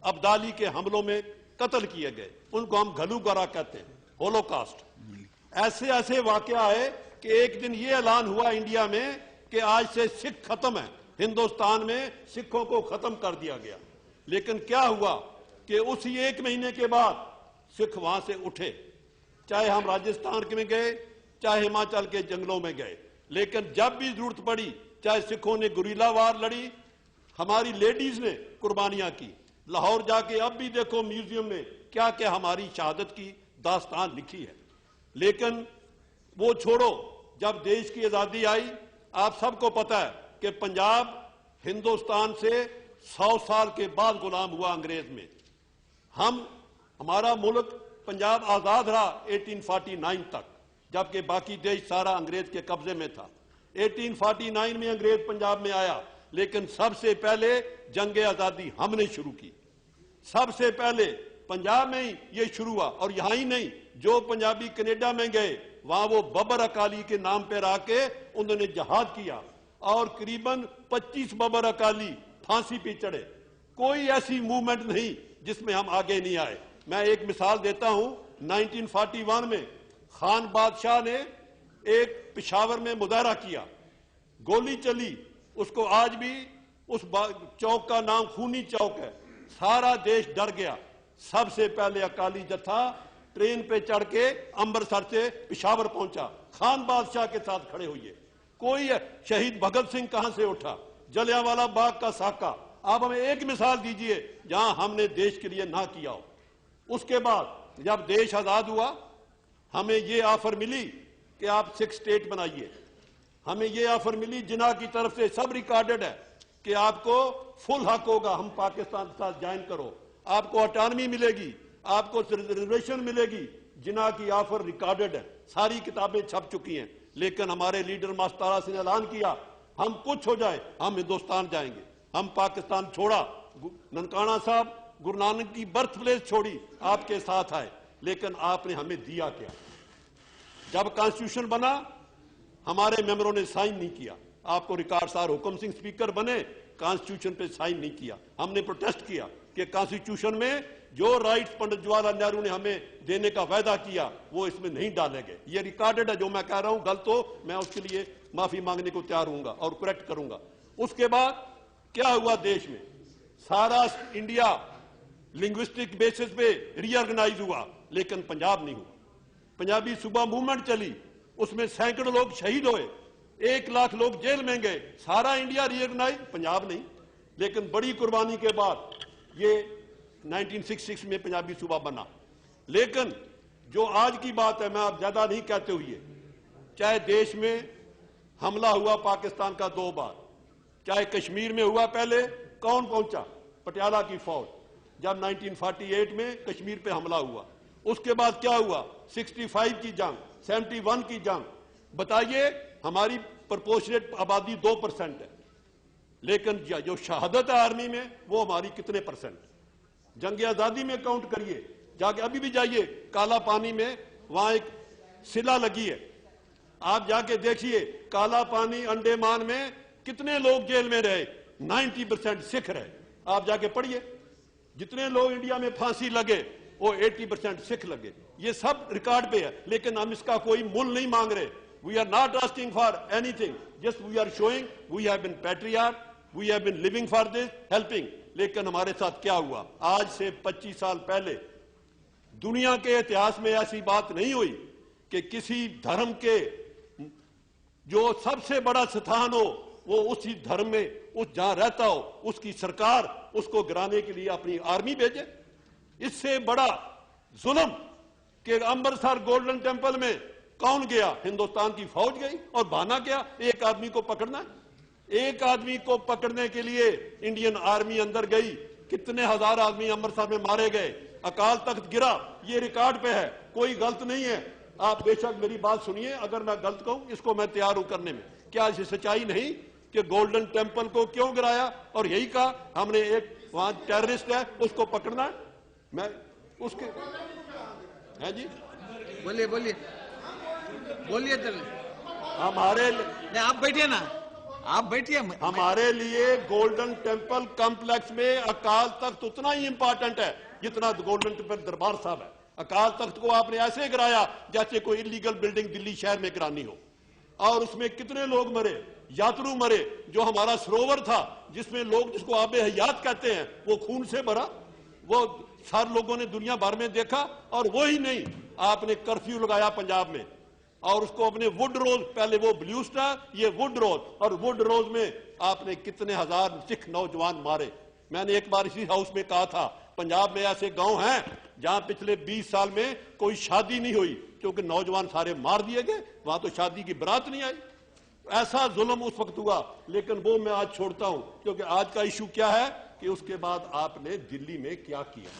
अब्दाली के हमलों में कत्ल किए गए, उनको हम घलूगरा कहते हैं, होलोकास्ट। ऐसे ऐसे वाकया है कि एक दिन ये ऐलान हुआ इंडिया में कि आज से सिख खत्म है, हिंदुस्तान में सिखों को खत्म कर दिया गया। लेकिन क्या हुआ कि उसी एक महीने के बाद सिख वहां से उठे, चाहे हम राजस्थान में गए, चाहे हिमाचल के जंगलों में गए, लेकिन जब भी जरूरत पड़ी, चाहे सिखों ने गुरीला वार लड़ी, हमारी लेडीज ने कुर्बानियां की। लाहौर जाके अब भी देखो म्यूजियम में क्या क्या हमारी शहादत की दास्तान लिखी है। लेकिन वो छोड़ो, जब देश की आजादी आई, आप सबको पता है कि पंजाब हिंदुस्तान से 100 साल के बाद गुलाम हुआ अंग्रेज में। हमारा मुल्क पंजाब आजाद रहा 1849 तक, जबकि बाकी देश सारा अंग्रेज के कब्जे में था। 1849 में अंग्रेज पंजाब में आया, लेकिन सबसे पहले जंग आजादी हमने शुरू की। सबसे पहले पंजाब में ही ये शुरू हुआ। और यहां ही नहीं, जो पंजाबी कनाडा में गए, वहां वो बबर अकाली के नाम पर आके उन्होंने जहाद किया और करीबन 25 बबर अकाली फांसी पे चढ़े। कोई ऐसी मूवमेंट नहीं जिसमें हम आगे नहीं आए। मैं एक मिसाल देता हूं, 1941 में खान बादशाह ने एक पिशावर में मुजाहरा किया, गोली चली, उसको आज भी उस चौक का नाम खूनी चौक है। सारा देश डर गया। सबसे पहले अकाली जत्था ट्रेन पे चढ़ के अमृतसर से पिशावर पहुंचा, खान बादशाह के साथ खड़े हुए। कोई शहीद भगत सिंह कहां से उठा, जलियांवाला बाग का साका। आप हमें एक मिसाल दीजिए जहां हमने देश के लिए ना किया हो। उसके बाद जब देश आजाद हुआ, हमें ये ऑफर मिली कि आप 6 स्टेट बनाइए। हमें ये ऑफर मिली जिन्ना की तरफ से, सब रिकॉर्डेड है, कि आपको फुल हक होगा, हम पाकिस्तान के साथ ज्वाइन करो, आपको ऑटोनॉमी मिलेगी, आपको रिजर्वेशन मिलेगी। जिन्ना की ऑफर रिकॉर्डेड है, सारी किताबें छप चुकी हैं। लेकिन हमारे लीडर मास्टारा सिंह ने ऐलान किया, हम कुछ हो जाए हम हिंदुस्तान जाएंगे। हम पाकिस्तान छोड़ा, ननकाना साहब गुरु नानक की बर्थ प्लेस छोड़ी, आपके साथ आए। लेकिन आपने हमें दिया क्या? जब कॉन्स्टिट्यूशन बना, हमारे मेंबरों ने साइन नहीं किया। आपको रिकॉर्ड सार, हुक्म सिंह स्पीकर बने, कॉन्स्टिट्यूशन पे साइन नहीं किया। हमने प्रोटेस्ट किया कि कॉन्स्टिट्यूशन में जो राइट्स पंडित जवाहरलाल नेहरू ने हमें देने का वायदा किया वो इसमें नहीं डाले गए। ये रिकॉर्डेड है, जो मैं कह रहा हूं गलत हो, मैं उसके लिए माफी मांगने को तैयार हूंगा और करेक्ट करूंगा। उसके बाद क्या हुआ देश में? सारा इंडिया लिंग्विस्टिक बेसिस पे रीऑर्गेनाइज हुआ, लेकिन पंजाब नहीं हुआ। पंजाबी सुबह मूवमेंट चली, उसमें सैकड़ों लोग शहीद हुए, 1 लाख लोग जेल में गए। सारा इंडिया रीऑर्गेनाइज, पंजाब नहीं। लेकिन बड़ी कुर्बानी के बाद ये 1966 में पंजाबी सूबा बना। लेकिन जो आज की बात है, मैं आप ज्यादा नहीं कहते हुए, चाहे देश में हमला हुआ पाकिस्तान का 2 बार, चाहे कश्मीर में हुआ, पहले कौन पहुंचा? पटियाला की फौज। जब 1948 में कश्मीर पे हमला हुआ, उसके बाद क्या हुआ? 65 की जंग, 71 की जंग। बताइए, हमारी प्रोपोर्शनेट आबादी 2% है, लेकिन जो शहादत है आर्मी में वो हमारी कितने %? जंग आजादी में काउंट करिए, जाके अभी भी जाइए काला पानी में, वहां एक सिला लगी है, आप जाके देखिए काला पानी अंडमान में कितने लोग जेल में रहे, 90% सिख रहे। आप जाके पढ़िए, जितने लोग इंडिया में फांसी लगे वो 80% सिख लगे। ये सब रिकॉर्ड पे है। लेकिन हम इसका कोई मूल नहीं मांग रहे। We are not asking for anything, just we are showing we have been patriot, we have been living for this, helping. लेकिन हमारे साथ क्या हुआ? आज से 25 साल पहले दुनिया के इतिहास में ऐसी बात नहीं हुई कि किसी धर्म के जो सबसे बड़ा स्थान हो वो उसी धर्म में, उस जहां रहता हो, उसकी सरकार उसको गिराने के लिए अपनी आर्मी भेजे। इससे बड़ा जुल्म कि अमृतसर गोल्डन टेंपल में कौन गया? हिंदुस्तान की फौज गई। और बहाना क्या? एक आदमी को पकड़ना है। एक आदमी को पकड़ने के लिए इंडियन आर्मी अंदर गई, कितने हजार आदमी अमृतसर में मारे गए, अकाल तख्त गिरा। ये रिकॉर्ड पे है, कोई गलत नहीं है। आप बेशक मेरी बात सुनिए, अगर मैं गलत कहूं इसको मैं तैयार हूं करने में। क्या इसे सच्चाई नहीं कि गोल्डन टेंपल को क्यों गिराया? और यही कहा हमने एक वहां टेररिस्ट है उसको पकड़ना है। मैं उसके है जी, बोलिए बोलिए बोलिए। हमारे आप बैठिए ना, आप बैठिए। हमारे लिए गोल्डन टेम्पल कॉम्प्लेक्स में अकाल तख्त उतना ही इंपॉर्टेंट है जितना गोल्डन टेम्पल दरबार साहब है। अकाल तख्त को आपने ऐसे गिराया जैसे कोई इलीगल बिल्डिंग दिल्ली शहर में गिरानी हो, और उसमें कितने लोग मरे, यात्रु मरे। जो हमारा सरोवर था जिसमें लोग, जिसको आबे हयात कहते हैं, वो खून से भरा। वो सारे लोगों ने दुनिया भर में देखा। और वो ही नहीं, आपने कर्फ्यू लगाया पंजाब में, और उसको अपने वुड रोज, पहले वो ब्लू स्टार, ये वुड रोज, और वुड रोज में आपने कितने हजार सिख नौजवान मारे। मैंने एक बार इसी हाउस में कहा था, पंजाब में ऐसे गांव हैं जहां पिछले 20 साल में कोई शादी नहीं हुई क्योंकि नौजवान सारे मार दिए गए, वहां तो शादी की बारात नहीं आई। ऐसा जुल्म उस वक्त हुआ, लेकिन वो मैं आज छोड़ता हूं, क्योंकि आज का इशू क्या है कि उसके बाद आपने दिल्ली में क्या किया।